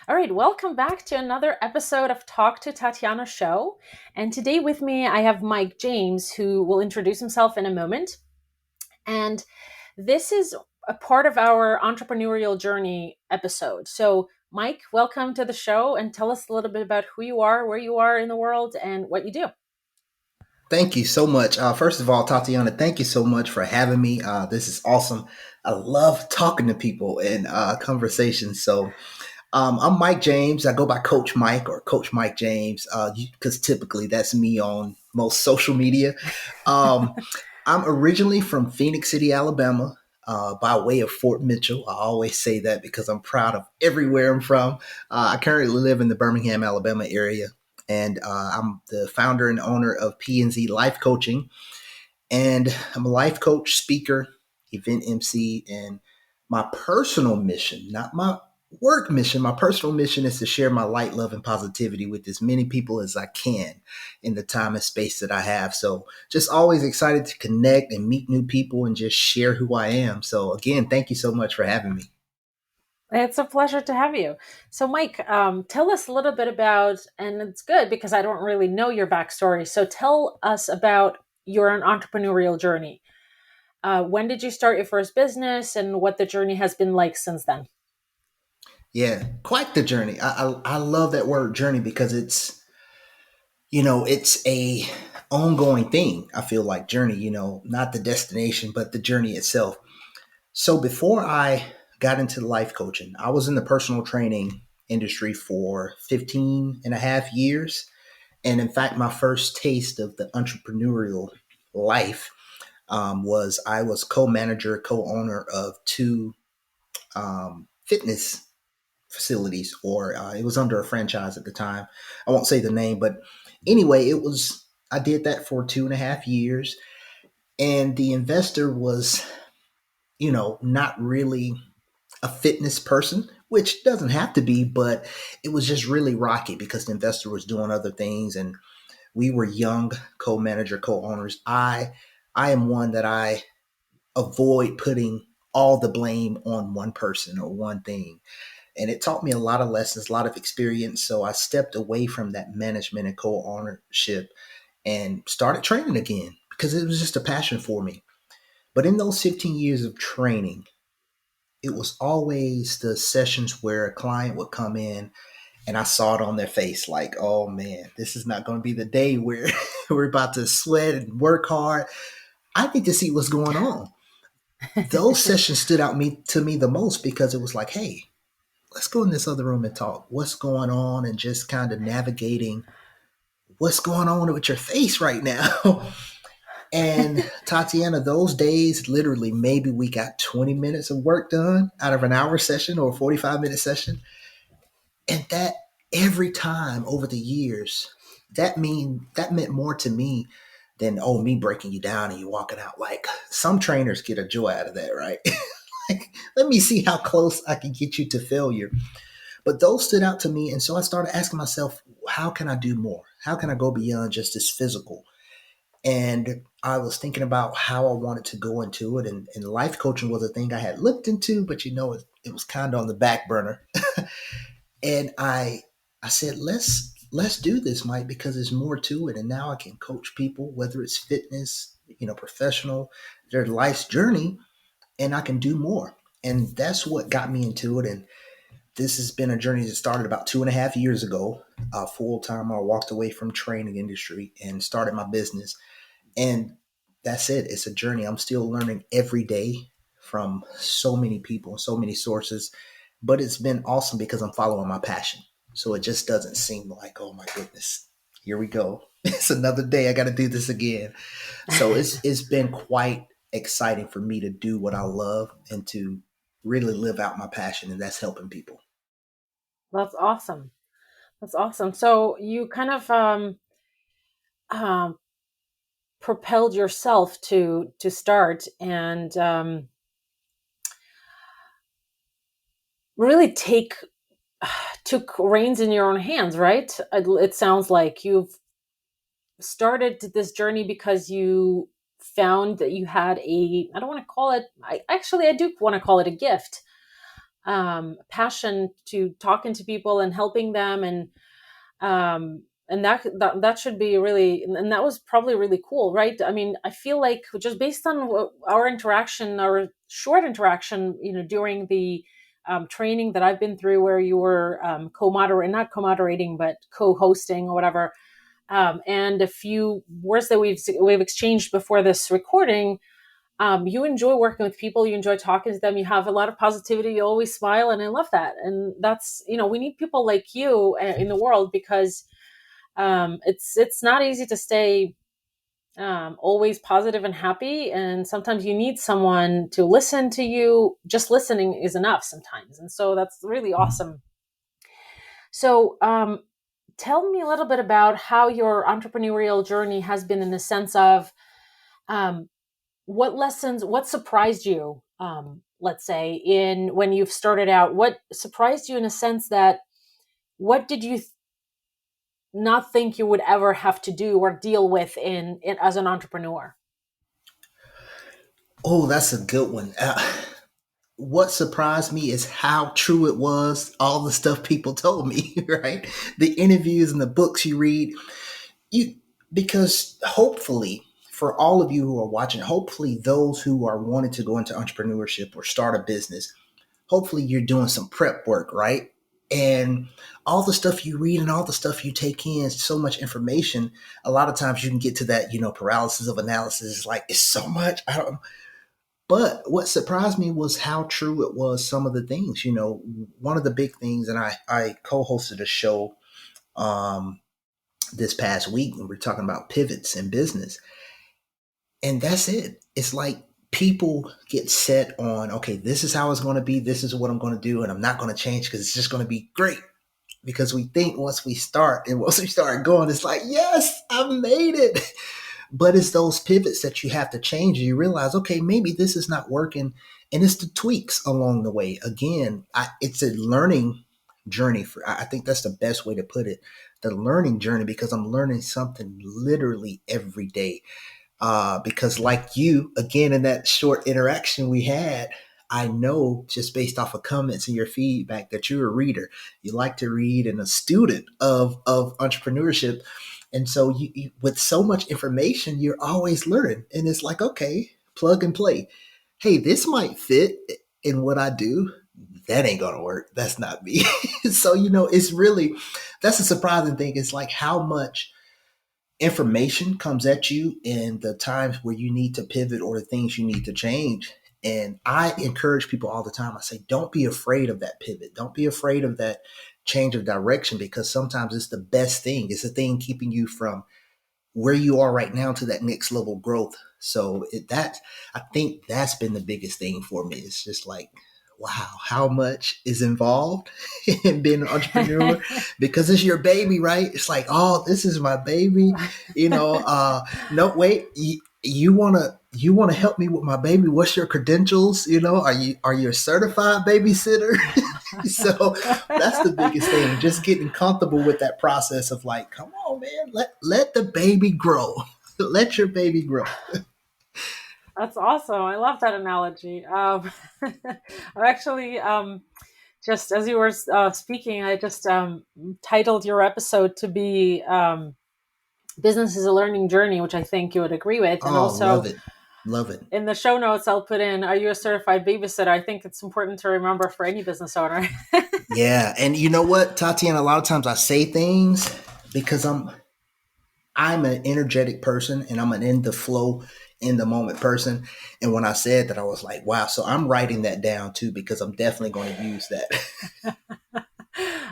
All right, welcome back to another episode of Talk to Tatiana show. And today with me, I have Mike James, who will introduce himself in a moment. And this is a part of our entrepreneurial journey episode. So, Mike, welcome to the show and tell us a little bit about who you are, where you are in the world, and what you do. Thank you so much. First of all, Tatiana, thank you so much for having me. This is awesome. I love talking to people and conversations. I'm Mike James. I go by Coach Mike or Coach Mike James because typically that's me on most social media. Um, I'm originally from Phoenix City, Alabama, by way of Fort Mitchell. I always say that because I'm proud of everywhere I'm from. I currently live in the Birmingham, Alabama area, and I'm the founder and owner of P&Z Life Coaching. And I'm a life coach, speaker, event MC, and my personal mission, not my work mission, my personal mission is to share my light, love, and positivity with as many people as I can in the time and space that I have. So just always excited to connect and meet new people and just share who I am. So again, thank you so much for having me. It's a pleasure to have you. So, Mike, tell us a little bit about, and it's good because I don't really know your backstory. So, tell us about your entrepreneurial journey. When did you start your first business and what the journey has been like since then? Yeah, quite the journey. I love that word journey because it's a ongoing thing. I feel like journey, not the destination, but the journey itself. So before I got into life coaching, I was in the personal training industry for 15 and a half years. And in fact, my first taste of the entrepreneurial life was I was co-manager, co-owner of two fitness facilities, or it was under a franchise at the time. I won't say the name, but anyway, I did that for 2.5 years. And the investor was, not really a fitness person, which doesn't have to be, but it was just really rocky because the investor was doing other things and we were young co-manager, co-owners. I am one that I avoid putting all the blame on one person or one thing. And it taught me a lot of lessons, a lot of experience. So I stepped away from that management and co-ownership and started training again because it was just a passion for me. But in those 15 years of training, it was always the sessions where a client would come in and I saw it on their face like, oh man, this is not going to be the day where we're about to sweat and work hard. I need to see what's going on. Those sessions stood out to me the most because it was like, hey, let's go in this other room and talk. What's going on? And just kind of navigating what's going on with your face right now. And Tatiana, those days, literally, maybe we got 20 minutes of work done out of an hour session or a 45-minute session. And that every time over the years, that meant more to me than me breaking you down and you walking out. Like some trainers get a joy out of that, right? Like, let me see how close I can get you to failure. But those stood out to me. And so I started asking myself, how can I do more? How can I go beyond just this physical? And I was thinking about how I wanted to go into it. And life coaching was a thing I had looked into, but it was kind of on the back burner. And I said, let's do this, Mike, because there's more to it. And now I can coach people, whether it's fitness, professional, their life's journey, and I can do more. And that's what got me into it. And this has been a journey that started about 2.5 years ago. Full time, I walked away from training industry and started my business. And that's it. It's a journey. I'm still learning every day from so many people, so many sources. But it's been awesome because I'm following my passion. So it just doesn't seem like, oh my goodness, here we go. It's another day. I got to do this again. So it's been quite exciting for me to do what I love and to really live out my passion, and that's helping people. That's awesome. That's awesome. So you kind of um, propelled yourself to start and really took reins in your own hands, right? It sounds like you've started this journey because you found that you had I don't want to call it, I do want to call it a gift. passion to talking to people and helping them, and that should be really, and that was probably really cool, right? I mean, I feel like just based on our interaction, our short interaction, during the training that I've been through, where you were co-moderating, not co-moderating, but co-hosting or whatever, and a few words that we've exchanged before this recording. You enjoy working with people, you enjoy talking to them, you have a lot of positivity, you always smile, and I love that. And that's, we need people like you in the world, because it's not easy to stay always positive and happy, and sometimes you need someone to listen to you. Just listening is enough sometimes, and so that's really awesome. So tell me a little bit about how your entrepreneurial journey has been, in the sense of um, what surprised you, let's say, in when you've started out. What surprised you, in a sense that, what did you not think you would ever have to do or deal with in as an entrepreneur? Oh, that's a good one. What surprised me is how true it was. All the stuff people told me, right? The interviews and the books you read, you because hopefully for all of you who are watching, hopefully those who are wanting to go into entrepreneurship or start a business, hopefully you're doing some prep work, right? And all the stuff you read and all the stuff you take in, so much information. A lot of times you can get to that, paralysis of analysis. It's like it's so much. I don't. But what surprised me was how true it was. Some of the things, one of the big things, and I co-hosted a show this past week, and we're talking about pivots in business, and that's it. It's like people get set on, okay, this is how it's going to be. This is what I'm going to do, and I'm not going to change because it's just going to be great. Because we think once we start going, it's like, yes, I made it. But it's those pivots that you have to change. You realize, okay, maybe this is not working. And it's the tweaks along the way. Again, it's a learning journey. I think that's the best way to put it. The learning journey, because I'm learning something literally every day. Because, like you, again, in that short interaction we had, I know just based off of comments and your feedback that you're a reader. You like to read and a student of entrepreneurship. And so with so much information, you're always learning. And it's like, okay, plug and play. Hey, this might fit in what I do. That ain't going to work. That's not me. So, it's really, that's a surprising thing. It's like how much information comes at you in the times where you need to pivot or the things you need to change. And I encourage people all the time. I say, don't be afraid of that pivot. Don't be afraid of that change of direction, because sometimes it's the best thing. It's the thing keeping you from where you are right now to that next level growth. So I think that's been the biggest thing for me. It's just like, wow, how much is involved in being an entrepreneur, because it's your baby, right? It's like, oh, this is my baby. No, wait, you want to help me with my baby? What's your credentials? Are you a certified babysitter? So that's the biggest thing. Just getting comfortable with that process of like, come on, man, let the baby grow. Let your baby grow. That's awesome. I love that analogy. I'm actually, just as you were speaking, I just titled your episode to be "Business is a Learning Journey," which I think you would agree with. And Oh, love also, it. Love it. in the show notes, I'll put in, "Are you a certified babysitter?" I think it's important to remember for any business owner. Yeah. And you know what, Tatiana, a lot of times I say things because I'm an energetic person and I'm an in the flow, in the moment person. And when I said that, I was like, wow. So I'm writing that down too, because I'm definitely going to use that.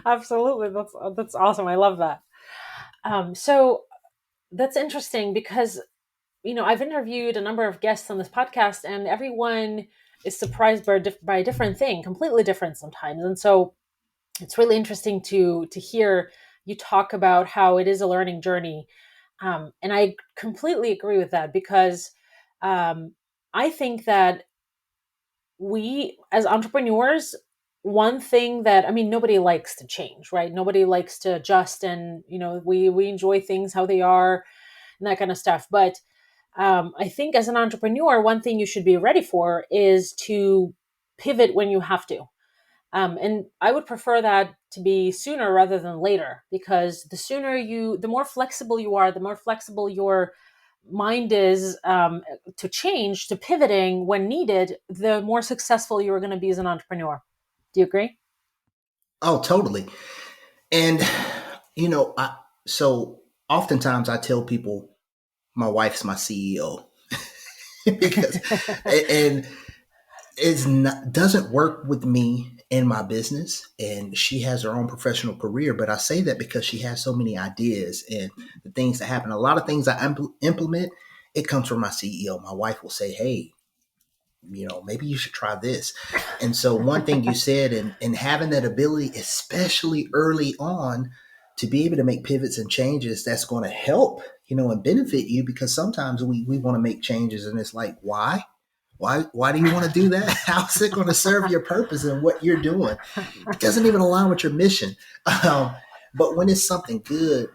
Absolutely, that's awesome. I love that. So that's interesting, because I've interviewed a number of guests on this podcast, and everyone is surprised by a different thing, completely different sometimes. And so it's really interesting to hear you talk about how it is a learning journey. And I completely agree with that, because um, I think that we, as entrepreneurs, one thing that, I mean, nobody likes to change, right? Nobody likes to adjust, and we enjoy things how they are and that kind of stuff. But I think as an entrepreneur, one thing you should be ready for is to pivot when you have to. And I would prefer that to be sooner rather than later, because the more flexible you are, the more flexible your mind is, to change, to pivoting when needed, the more successful you are going to be as an entrepreneur. Do you agree? Oh, totally. And so oftentimes I tell people my wife's my CEO because and it's not doesn't work with me in my business, and she has her own professional career, but I say that because she has so many ideas and the things that happen. A lot of things I implement, it comes from my CEO. My wife will say, hey, maybe you should try this. And so one thing you said, and having that ability, especially early on, to be able to make pivots and changes, that's going to help, and benefit you, because sometimes we want to make changes and it's like, why? Why do you want to do that? How's it going to serve your purpose and what you're doing? It doesn't even align with your mission. Um, but when it's something good,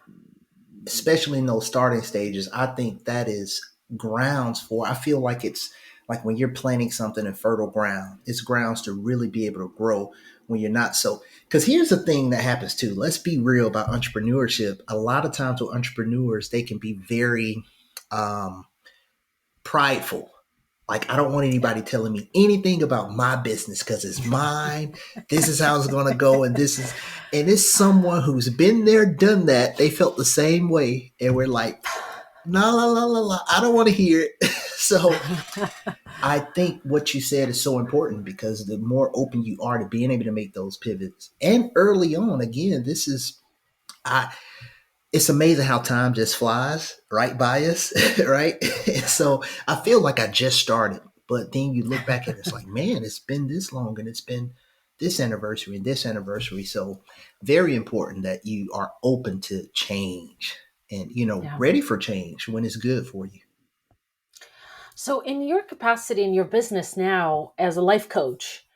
especially in those starting stages, I think that is grounds for, I feel like it's like when you're planting something in fertile ground, it's grounds to really be able to grow when you're not so. Because here's the thing that happens too. Let's be real about entrepreneurship. A lot of times with entrepreneurs, they can be very um, prideful. Like, I don't want Yeah. anybody telling me anything about my business because it's mine. This is how it's going to go. And it's someone who's been there, done that. They felt the same way. And we're like, la, la, la, la, la. I don't want to hear it. So I think what you said is so important, because the more open you are to being able to make those pivots and early on, again, I, it's amazing how time just flies right by us, right? And so I feel like I just started, but then you look back and it's like, man, it's been this long and it's been this anniversary and this anniversary. So very important that you are open to change and, Yeah. ready for change when it's good for you. So, in your capacity in your business now as a life coach,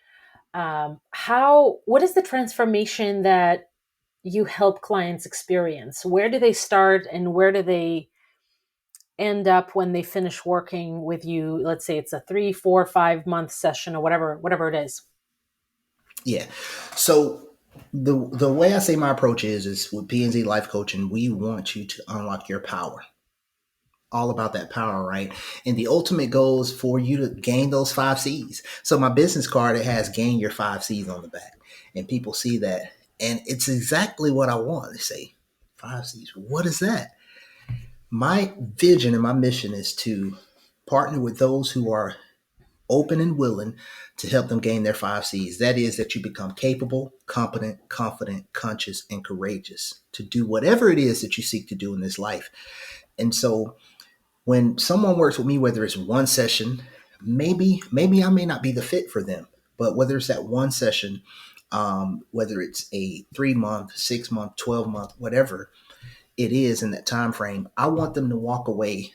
what is the transformation that you help clients experience? Where do they start and where do they end up when they finish working with you? Let's say it's a 3, 4, 5 month session or whatever it is. Yeah. So the way I say my approach is with PNZ Life Coaching, we want you to unlock your power, all about that power, right? And the ultimate goal is for you to gain those 5 C's. So my business card, it has gain your 5 C's on the back. And people see that. And it's exactly what I want. They say, 5 C's. What is that? My vision and my mission is to partner with those who are open and willing to help them gain their 5 C's. That is, that you become capable, competent, confident, conscious, and courageous to do whatever it is that you seek to do in this life. And so when someone works with me, whether it's one session, maybe I may not be the fit for them, but whether it's that one session, whether it's a 3 month, 6 month, 12 month, whatever it is in that time frame, I want them to walk away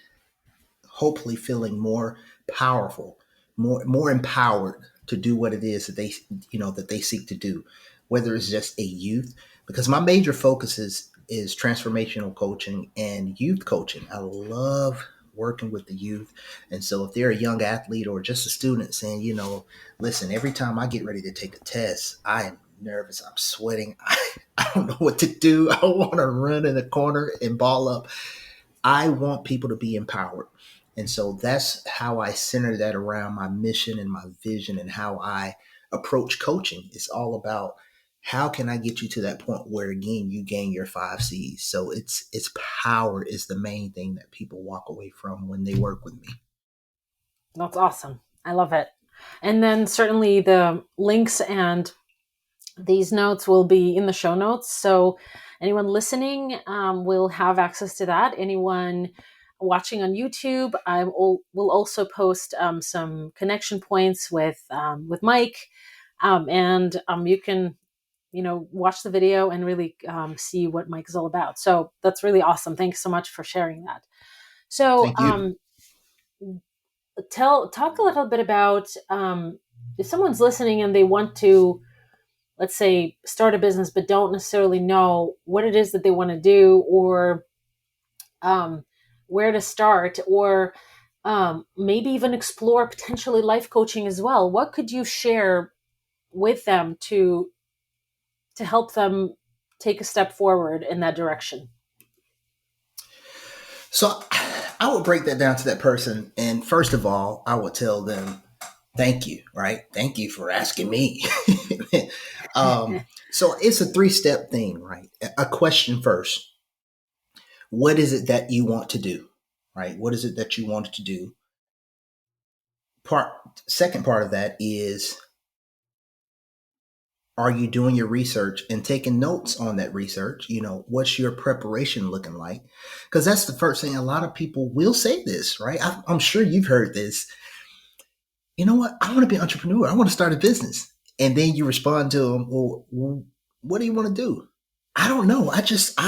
hopefully feeling more powerful, more empowered to do what it is that they seek to do, whether it's just a youth, because my major focus is transformational coaching and youth coaching. I love working with the youth. And so if they're a young athlete or just a student saying, listen, every time I get ready to take a test, I am nervous, I'm sweating, I don't know what to do, I want to run in the corner and ball up. I want people to be empowered. And so that's how I center that around my mission and my vision and how I approach coaching. It's all about how can I get you to that point where again you gain your 5 C's. So it's power is the main thing that people walk away from when they work with me. That's awesome. I love it. And then certainly the links and these notes will be in the show notes. So anyone listening will have access to that. Anyone watching on YouTube, will also post some connection points with Mike, and you can watch the video and really see what Mike is all about. So that's really awesome. Thanks so much for sharing that. So Thank you. talk a little bit about, if someone's listening and they want to, let's say, start a business but don't necessarily know what it is that they want to do, or um, where to start, or maybe even explore potentially life coaching as well. What could you share with them to help them take a step forward in that direction? So I would break that down to that person. And first of all, I would tell them, thank you, right? Thank you for asking me. So it's a three-step thing, right? A question first. What is it that you want to do? Right? What is it that you wanted to do? Part Second part of that is, are you doing your research and taking notes on that research? What's your preparation looking like? Because that's the first thing. A lot of people will say this, right? I'm sure you've heard this. You know what? I want to be an entrepreneur. I want to start a business. And then you respond to them, well, what do you want to do? I don't know. I just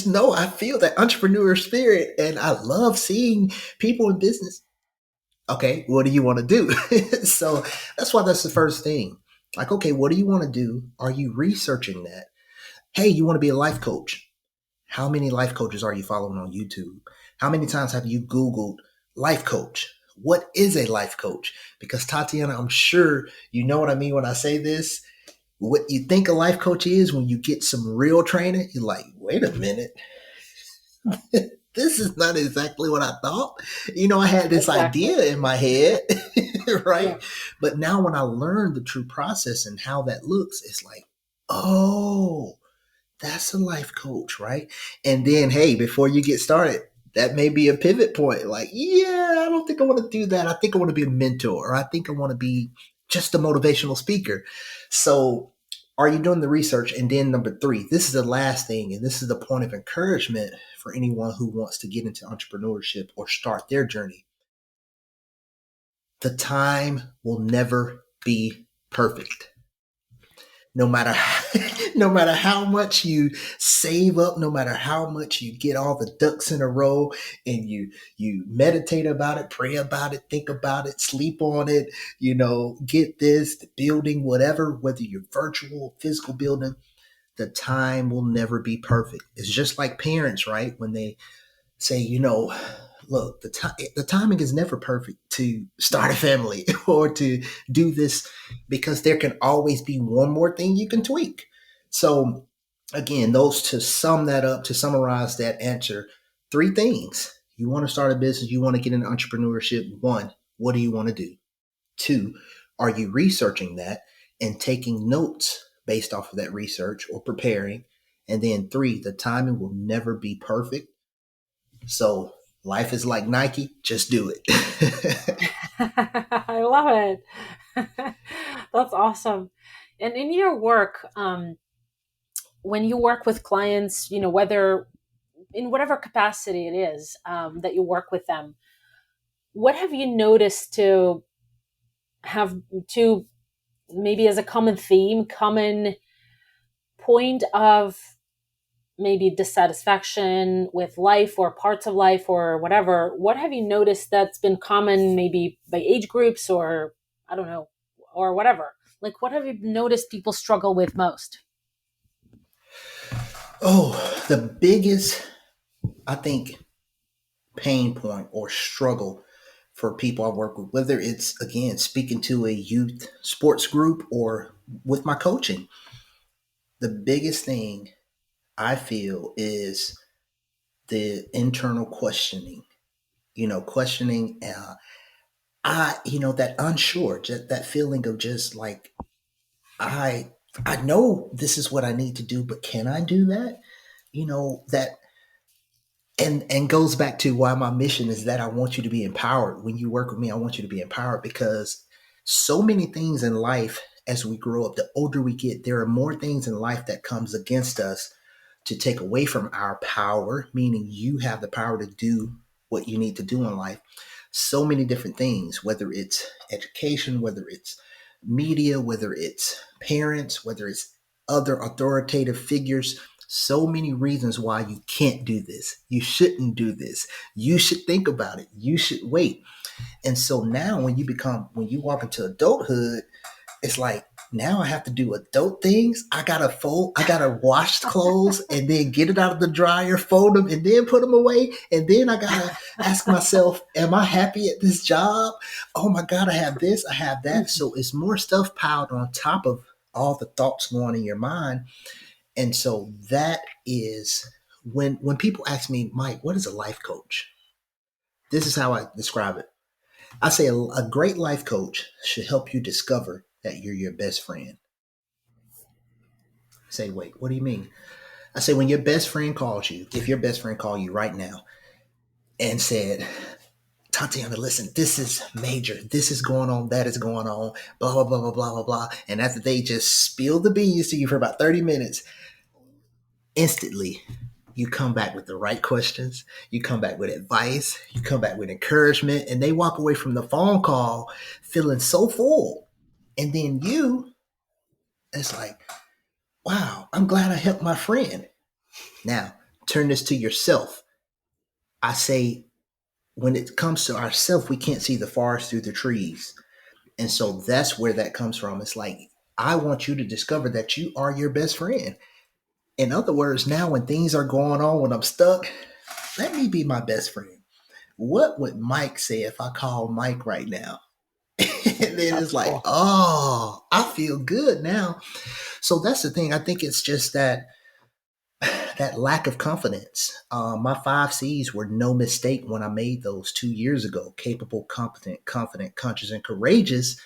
know I feel that entrepreneur spirit and I love seeing people in business. Okay, what do you want to do? So that's why that's the first thing. Like, okay, what do you want to do? Are you researching that? Hey, you want to be a life coach? How many life coaches are you following on YouTube? How many times have you Googled life coach? What is a life coach? Because Tatiana, I'm sure you know what I mean when I say this. What you think a life coach is, when you get some real training, you're like, wait a minute, this is not exactly what I thought. I had this Exactly. idea in my head, Yeah. right? But now when I learned the true process and how that looks, it's like, oh, that's a life coach, right? And then, hey, before you get started, that may be a pivot point. Like, yeah, I don't think I want to do that. I think I want to be a mentor, or I think I want to be just a motivational speaker. So, are you doing the research? And then, number three, this is the last thing, and this is the point of encouragement for anyone who wants to get into entrepreneurship or start their journey. The time will never be perfect. No matter no matter how much you save up, no matter how much you get all the ducks in a row, and you meditate about it, pray about it, think about it, sleep on it, get this, the building, whatever, whether you're virtual, physical building, the time will never be perfect. It's just like parents, right? When they say, look, the timing is never perfect to start a family or to do this, because there can always be one more thing you can tweak. So again, those to sum that up, to summarize that answer, three things. You want to start a business, you want to get into entrepreneurship. One, what do you want to do? Two, are you researching that and taking notes based off of that research or preparing? And then three, the timing will never be perfect. So life is like Nike, just do it. I love it. That's awesome. And in your work, when you work with clients, whether in whatever capacity it is that you work with them, what have you noticed have to maybe as a common theme, common point of maybe dissatisfaction with life or parts of life or whatever? What have you noticed that's been common, maybe by age groups, or I don't know, or whatever? Like, what have you noticed people struggle with most? Oh, the biggest, I think, pain point or struggle for people I work with, whether it's, again, speaking to a youth sports group or with my coaching, the biggest thing I feel is the internal questioning. Questioning, that unsure, just that feeling of just like, I I know this is what I need to do, but can I do that? That, and goes back to why my mission is that I want you to be empowered. When you work with me, I want you to be empowered, because so many things in life, as we grow up, the older we get, there are more things in life that comes against us to take away from our power, meaning you have the power to do what you need to do in life. So many different things, whether it's education, whether it's media, whether it's parents, whether it's other authoritative figures. So many reasons why you can't do this. You shouldn't do this. You should think about it. You should wait. And so now when you walk into adulthood, it's like, now I have to do adult things. I gotta wash clothes and then get it out of the dryer, fold them, and then put them away. And then I gotta ask myself, am I happy at this job? Oh my God, I have this, I have that. So it's more stuff piled on top of all the thoughts going in your mind. And so that is when people ask me, Mike, what is a life coach? This is how I describe it. I say a great life coach should help you discover that you're your best friend. I say, wait, what do you mean? I say, when your best friend calls you, if your best friend called you right now and said, Tatiana, listen, this is major. This is going on. That is going on. Blah, blah, blah, blah, blah, blah, blah. And after they just spill the beans to you for about 30 minutes, instantly you come back with the right questions. You come back with advice. You come back with encouragement. And they walk away from the phone call feeling so full. And then it's like, wow, I'm glad I helped my friend. Now, turn this to yourself. I say, when it comes to ourselves, we can't see the forest through the trees. And so that's where that comes from. It's like, I want you to discover that you are your best friend. In other words, now when things are going on, when I'm stuck, let me be my best friend. What would Mike say if I call Mike right now? And then it's That's like, cool. oh, I feel good now. So that's the thing. I think it's just that lack of confidence. My 5 C's were no mistake when I made those 2 years ago. Capable, competent, confident, conscious, and courageous,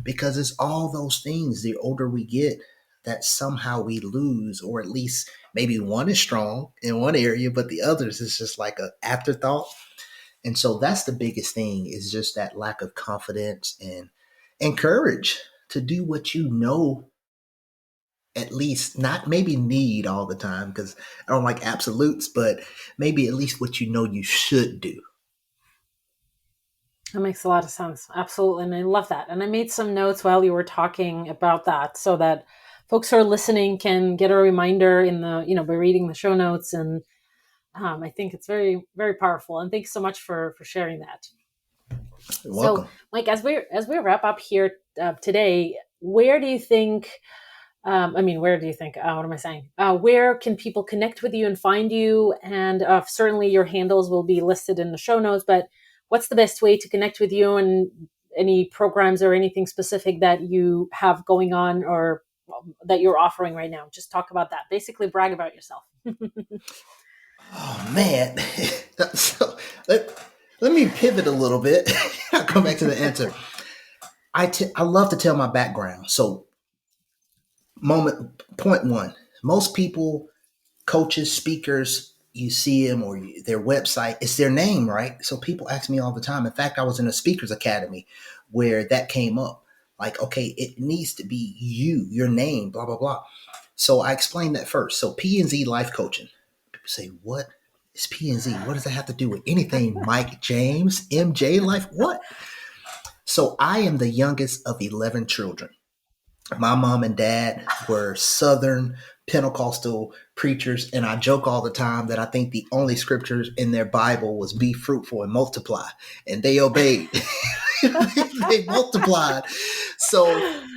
because it's all those things. The older we get, that somehow we lose, or at least maybe one is strong in one area, but the others is just like an afterthought. And so that's the biggest thing, is just that lack of confidence and courage to do what you know, at least not maybe need all the time, because I don't like absolutes, but maybe at least what you know you should do. That makes a lot of sense. Absolutely. And I love that. And I made some notes while you were talking about that so that folks who are listening can get a reminder in the, by reading the show notes. And I think it's very, very powerful. And thanks so much for sharing that. You're So, welcome. Mike, as we wrap up here today, where do you think? Where do you think? What am I saying? Where can people connect with you and find you? And certainly your handles will be listed in the show notes. But what's the best way to connect with you, and any programs or anything specific that you have going on, or that you're offering right now? Just talk about that. Basically, brag about yourself. Oh man. So let me pivot a little bit. I'll come back to the answer. I love to tell my background. So point one, most people, coaches, speakers, you see them or their website, it's their name, right? So people ask me all the time. In fact, I was in a speakers academy where that came up. Like, okay, it needs to be you, your name, blah, blah, blah. So I explained that first. So P&Z life coaching. People say, what is P&Z? What does that have to do with anything? Mike James, MJ life? What? So I am the youngest of 11 children. My mom and dad were Southern Pentecostal preachers, and I joke all the time that I think the only scriptures in their Bible was be fruitful and multiply, and they obeyed. They multiplied. So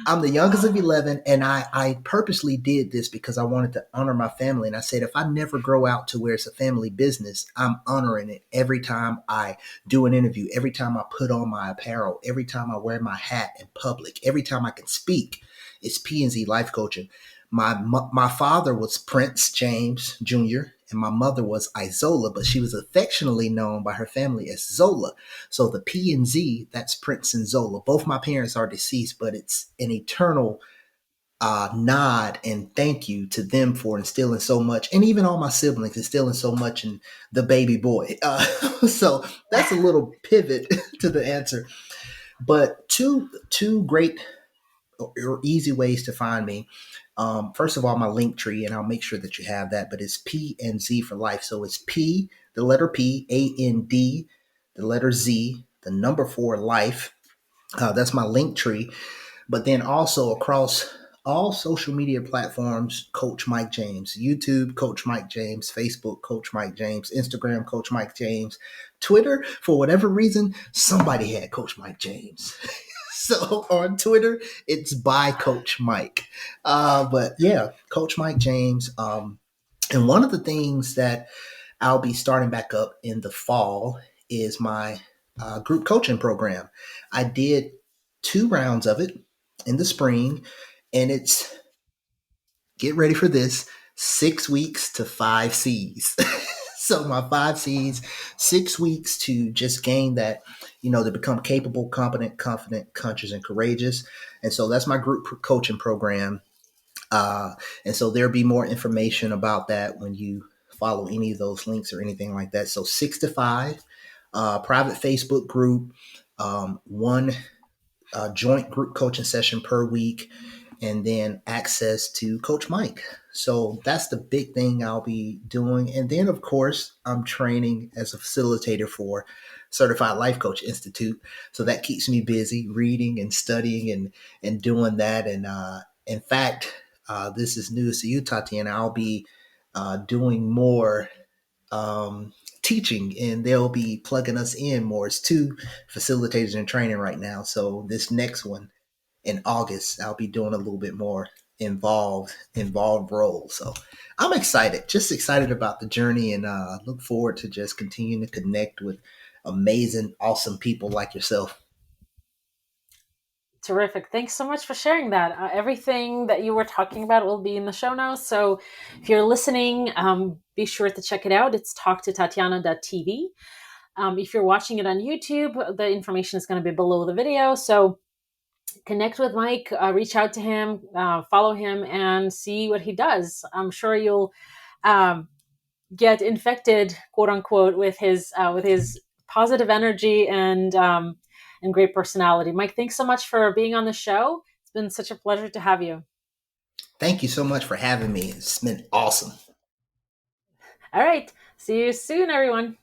I'm the youngest of 11, and I purposely did this because I wanted to honor my family. And I said, if I never grow out to where it's a family business, I'm honoring it every time I do an interview, every time I put on my apparel, every time I wear my hat in public, every time I can speak. It's P&Z life coaching. My father was Prince James Jr., and my mother was Isola, but she was affectionately known by her family as Zola. So the P&Z, that's Prince and Zola. Both my parents are deceased, but it's an eternal nod and thank you to them for instilling so much, and even all my siblings instilling so much in the baby boy. So that's a little pivot to the answer. But two great or easy ways to find me. First of all, my Linktree, and I'll make sure that you have that. But it's P and Z for life. So it's P, the letter P, AND, the letter Z, the number 4 life. That's my Linktree. But then also across all social media platforms, Coach Mike James, YouTube, Coach Mike James, Facebook, Coach Mike James, Instagram, Coach Mike James, Twitter, for whatever reason, somebody had Coach Mike James. So on Twitter, it's by Coach Mike. But yeah, Coach Mike James. And one of the things that I'll be starting back up in the fall is my group coaching program. I did 2 rounds of it in the spring, And it's, get ready for this, 6 weeks to 5 C's. So my 5 C's, 6 weeks to just gain that, to become capable, competent, confident, conscious, and courageous. And so that's my group coaching program. And so there'll be more information about that when you follow any of those links or anything like that. So 6 to 5, private Facebook group, one joint group coaching session per week, and then access to Coach Mike. So that's the big thing I'll be doing. And then, of course, I'm training as a facilitator for Certified Life Coach Institute. So that keeps me busy reading and studying and doing that. And in fact, this is news to you, Tatiana. I'll be doing more teaching, and they'll be plugging us in more. It's two facilitators in training right now. So this next one in August, I'll be doing a little bit more involved role. So I'm excited, just excited about the journey, and look forward to just continuing to connect with amazing, awesome people like yourself. Terrific. Thanks so much for sharing that. Everything that you were talking about will be in the show notes. So if you're listening, be sure to check it out. It's talktotatiana.tv. If you're watching it on YouTube, the information is going to be below the video. So connect with Mike, reach out to him, follow him, and see what he does. I'm sure you'll um, get infected, quote unquote, with his positive energy and great personality. Mike, thanks so much for being on the show. It's been such a pleasure to have you. Thank you so much for having me. It's been awesome. All right, see you soon, everyone.